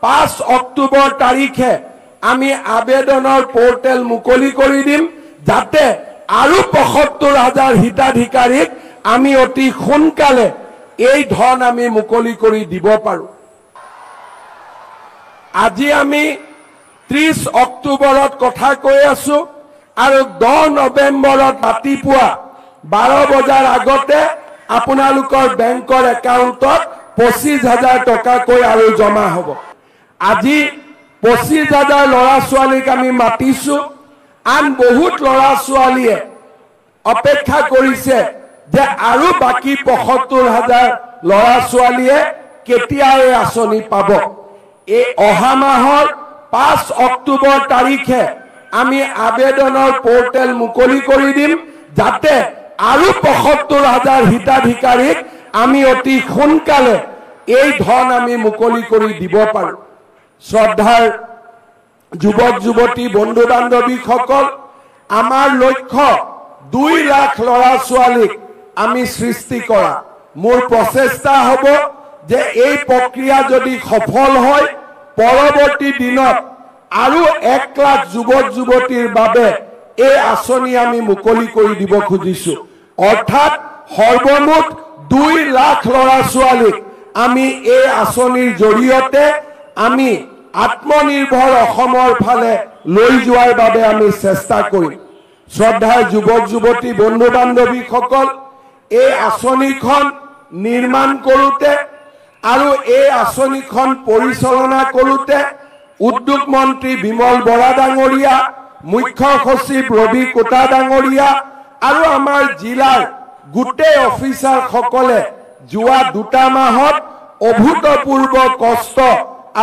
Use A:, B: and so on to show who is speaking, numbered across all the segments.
A: 5 অক্টোবৰ তাৰিখে আমি আবেদনৰ পোৰ্টেল মুকলি কৰি দিম যাতে আৰু ৭৫,০০০ হিতাধিকাৰীক আমি অতি সোনকালে এই ধন আমি মুকলি কৰি দিব পাৰো। আজি আমি 30 অক্টোবৰত কথা কৈ আছো আৰু 10 নৱেম্বৰত ৰাতিপুৱা 12 বজাৰ আগতে আপোনালোকৰ বেংকৰ একাউণ্টত 25,000 টকাকৈ আৰু জমা হ'ব। আজি 25,000 ল'ৰা ছোৱালীক আমি মাতিছো। আন বহুত ল'ৰা ছোৱালীয়ে অপেক্ষা কৰিছে যে আৰু বাকি ৭৫,000 ল'ৰা ছোৱালীয়ে কেতিয়া এই আঁচনি পাব। এই অহা মাহৰ 5 অক্টোবৰ তাৰিখে আমি আবেদনৰ পোৰ্টেল মুকলি কৰি দিম যাতে আৰু ৭৫,000 হিতাধিকাৰীক আমি অতি সোনকালে এই ধন আমি মুকলি কৰি দিব পাৰো। শ্ৰদ্ধাৰ যুৱক যুৱতী বন্ধু বান্ধৱীসকল, আমাৰ লক্ষ্য 2 লাখ ল'ৰা ছোৱালীক আমি সৃষ্টি কৰা। মোৰ প্ৰচেষ্টা হ'ব যে এই প্ৰক্ৰিয়া যদি সফল হয় পৰৱৰ্তী দিনত আৰু 1 লাখ যুৱক যুৱতীৰ বাবে এই আঁচনি আমি মুকলি কৰি দিব খুজিছো। অৰ্থাৎ সৰ্বমুঠ 2 লাখ ল'ৰা ছোৱালীক আমি এই আঁচনিৰ জৰিয়তে আমি আত্মনিৰ্ভৰ অসমৰ ফালে লৈ যোৱাৰ বাবে আমি চেষ্টা কৰিম। শ্ৰদ্ধাৰ যুৱক যুৱতী বন্ধু বান্ধৱীসকল, এই আঁচনিখন নিৰ্মাণ কৰোঁতে আৰু এই আঁচনিখন পৰিচালনা কৰোঁতে উদ্যোগ মন্ত্ৰী বিমল বৰা ডাঙৰীয়া, মুখ্য সচিব ৰবি কোটা ডাঙৰীয়া আৰু আমাৰ জিলাৰ গোটেই অফিচাৰসকলে যোৱা 2 মাহত অভূতপূৰ্ব কষ্ট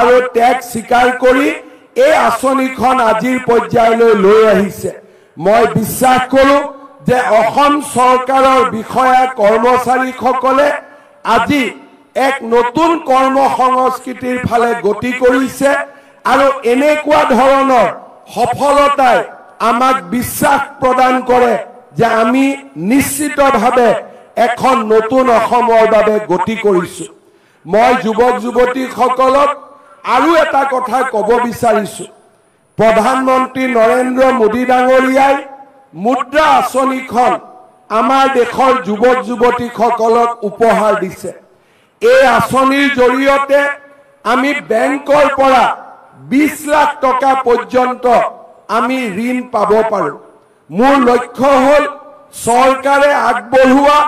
A: আৰু ত্যাগ স্বীকাৰ কৰি এই আঁচনিখন আজিৰ পৰ্যায়লৈ লৈ আহিছে। মই বিশ্বাস কৰোঁ যে অসম চৰকাৰৰ বিষয়া কৰ্মচাৰীসকলে আজি এক নতুন কৰ্ম সংস্কৃতিৰ ফালে গতি কৰিছে আৰু এনেকুৱা ধৰণৰ সফলতাই আমাক বিশ্বাস প্ৰদান কৰে যে আমি নিশ্চিতভাৱে এখন নতুন অসমৰ বাবে গতি কৰিছো। মই যুৱক যুৱতীসকলক আৰু এটা কথা ক'ব বিচাৰিছো। প্ৰধানমন্ত্ৰী নৰেন্দ্ৰ মোদী ডাঙৰীয়াই মুদ্ৰা আঁচনিখন আমাৰ দেশৰ যুৱক যুৱতীসকলক উপহাৰ দিছে। এই আঁচনিৰ জৰিয়তে আমি বেংকৰ পৰা 20 লাখ টকা পৰ্যন্ত আমি ঋণ পাব পাৰো। মোৰ লক্ষ্য হ'ল চৰকাৰে আগবঢ়োৱা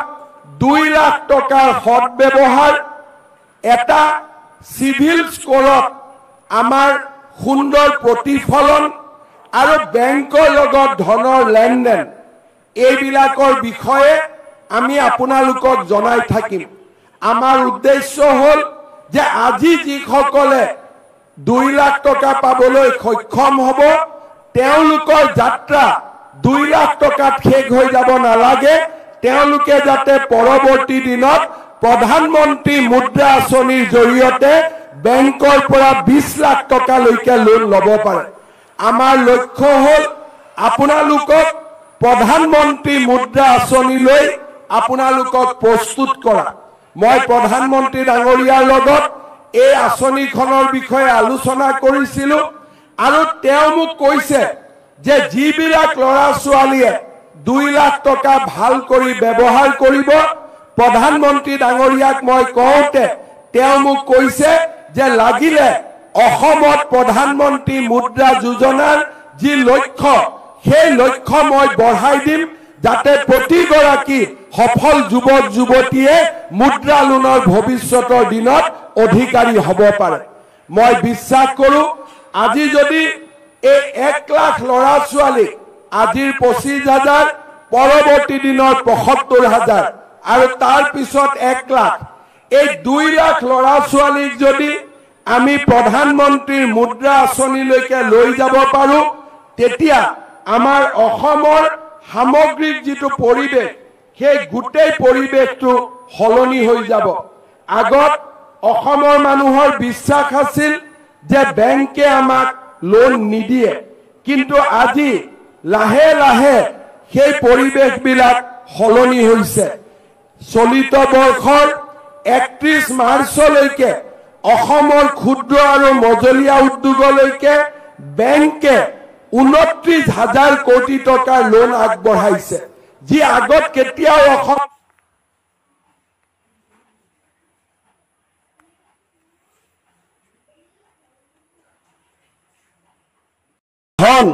A: 2 লাখ টকাৰ সৎ ব্যৱহাৰ, এটা সিভিল স্কোৰত আমাৰ সুন্দৰ প্ৰতিফলন আৰু বেংকৰ লগত ধনৰ লেনদেন, এইবিলাকৰ বিষয়ে আমি আপোনালোকক জনাই থাকিম। আমাৰ উদ্দেশ্য হ'ল যে আজি যিসকলে 2 লাখ টকা পাবলৈ সক্ষম হ'ব তেওঁলোকৰ যাত্ৰা 2 লাখ টকাত শেষ হৈ যাব নালাগে। তেওঁলোকে যাতে পৰৱৰ্তী দিনত প্ৰধানমন্ত্ৰী মুদ্ৰা আঁচনিৰ জৰিয়তে বেংকৰ পৰা 20 লাখ টকালৈকে লোন ল'ব পাৰে। আমাৰ লক্ষ্য হ'ল আপোনালোকক প্ৰধানমন্ত্ৰী মুদ্ৰা আঁচনিলৈ আপোনালোকক প্ৰস্তুত কৰা। মই প্ৰধানমন্ত্ৰী ডাঙৰীয়াৰ লগত এই আঁচনিখনৰ বিষয়ে আলোচনা কৰিছিলো আৰু তেওঁ মোক কৈছে যে যিবিলাক ল'ৰা ছোৱালীয়ে 2 লাখ টকা ভাল কৰি ব্যৱহাৰ কৰিব, প্ৰধানমন্ত্ৰী ডাঙৰীয়াক মই কওঁতে তেওঁ মোক কৈছে যে লাগিলে অসমত প্ৰধানমন্ত্ৰী মুদ্ৰা যোজনাৰ যি লক্ষ্য সেই লক্ষ্য মই বঢ়াই দিম যাতে প্ৰতিগৰাকী সফল যুৱক যুৱতীয়ে মুদ্ৰা লোনৰ ভৱিষ্যতৰ দিনত অধিকাৰী হ'ব পাৰে। মই বিশ্বাস কৰোঁ আজি যদি এই 1 লাখ ল'ৰা ছোৱালী আজিৰ 25,000 পৰৱৰ্তী দিনৰ ৭৫,000 আৰু তাৰ পিছত 1 লাখ, এই 2 লাখ ল'ৰা ছোৱালীক যদি আমি প্ৰধানমন্ত্ৰীৰ মুদ্ৰা আঁচনিলৈকে লৈ যাব পাৰো তেতিয়া আমাৰ অসমৰ সামগ্ৰিক যিটো পৰিৱেশ সেই গোটেই পৰিৱেশটো সলনি হৈ যাব। আগত অসমৰ মানুহৰ বিশ্বাস আছিল যে বেংকে আমাক লোন নিদিয়ে, কিন্তু আজি লাহে লাহে সেই পৰিৱেশবিলাক সলনি হৈছে। চলিত বৰ্ষৰ 31 মাৰ্চলৈকে অসমৰ ক্ষুদ্ৰ আৰু মজলীয়া উদ্যোগলৈকে বেংকে 29,000 কোটি টকাৰ লোন আগবঢ়াইছে, যি আগত কেতিয়াও অসম ধন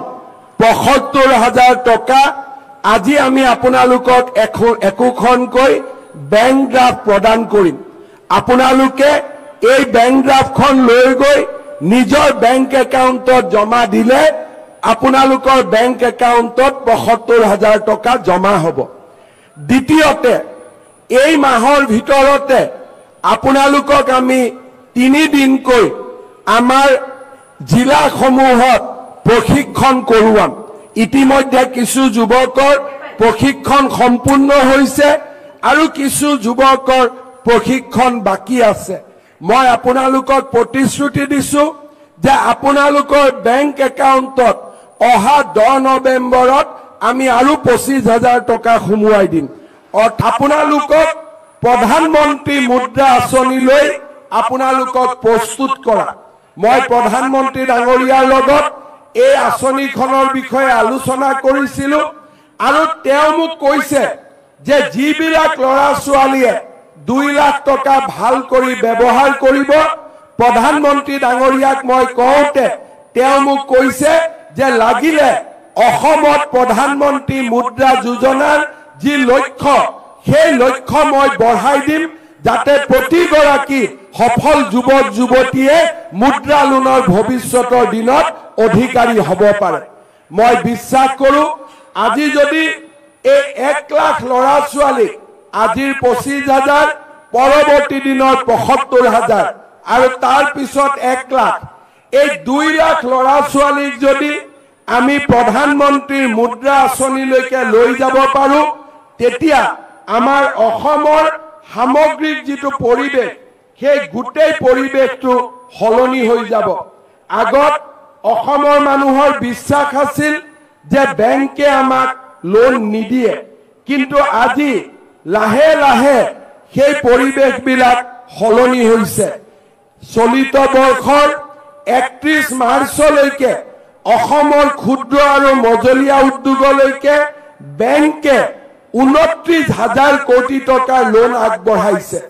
A: ৭৫,000 টকা আজি আমি আপোনালোকক একোখনকৈ বেংক ড্ৰাফ্ট প্ৰদান কৰিম। আপোনালোকে এই বেংক ড্ৰাফ্টখন লৈ গৈ নিজৰ বেংক একাউণ্টত জমা দিলে আপোনালোকৰ বেংক একাউণ্টত ৭৫,000 টকা জমা হ'ব। দ্বিতীয়তে, এই মাহৰ ভিতৰতে আপোনালোকক আমি 3 দিনকৈ আমাৰ জিলাসমূহত প্ৰশিক্ষণ কৰোৱাম। ইতিমধ্যে কিছু যুৱকৰ প্ৰশিক্ষণ সম্পূৰ্ণ হৈছে আৰু কিছু যুৱকৰ প্ৰশিক্ষণ বাকি আছে। মই আপোনালোকক প্ৰতিশ্ৰুতি দিছো যে আপোনালোকৰ বেংক একাউণ্টত অহা 10 নৱেম্বৰত আমি আৰু 25,000 টকা সোমোৱাই দিম। আপোনালোকক প্ৰধানমন্ত্ৰী মুদ্ৰা আঁচনিলৈ আপোনালোকক প্ৰস্তুত কৰা। মই প্ৰধানমন্ত্ৰী ডাঙৰীয়াৰ লগত এই আঁচনিখনৰ বিষয়ে আলোচনা কৰিছিলো আৰু তেওঁ মোক কৈছে যে যিবিলাক ল'ৰা ছোৱালীয়ে 2 লাখ টকা ভাল কৰি ব্যৱহাৰ কৰিব, প্ৰধানমন্ত্ৰী ডাঙৰীয়াক মই কওঁতে তেওঁ মোক কৈছে যে লাগিলে অসমত প্ৰধানমন্ত্ৰী মুদ্ৰা যোজনাৰ যি লক্ষ্য, সেই লক্ষ্য মই বঢ়াই দিম যাতে প্ৰতিগৰাকী সফল যুৱক যুৱতীয়ে মুদ্ৰা লোনৰ ভৱিষ্যতৰ দিনত অধিকাৰী হ'ব পাৰে। মই বিশ্বাস কৰোঁ আজি যদি এই 1 লাখ ল'ৰা ছোৱালীক আজিৰ 25,000 পৰৱৰ্তী দিনৰ ৭৫,000 আৰু তাৰ পিছত 1 লাখ, এই 2 লাখ ল'ৰা ছোৱালীক যদি আমি প্ৰধানমন্ত্ৰীৰ মুদ্ৰা আঁচনিলৈকে লৈ যাব পাৰোঁ, তেতিয়া আমাৰ অসমৰ সামগ্ৰিক যিটো পৰিৱেশ, সেই গোটেই পৰিৱেশটো সলনি হৈ যাব। আগত অসমৰ মানুহৰ বিশ্বাস আছিল যে বেংকে আমাক লোন নিদিয়ে, কিন্তু আজি লাহে লাহে সেই পৰিৱেশবিলাক সলনি হৈছে। চলিত বৰ্ষৰ 31 মাৰ্চলৈকে অসমৰ ক্ষুদ্ৰ আৰু মজলীয়া উদ্যোগলৈকে বেংকে 29,000 কোটি টকাৰ লোন আগবঢ়াইছে।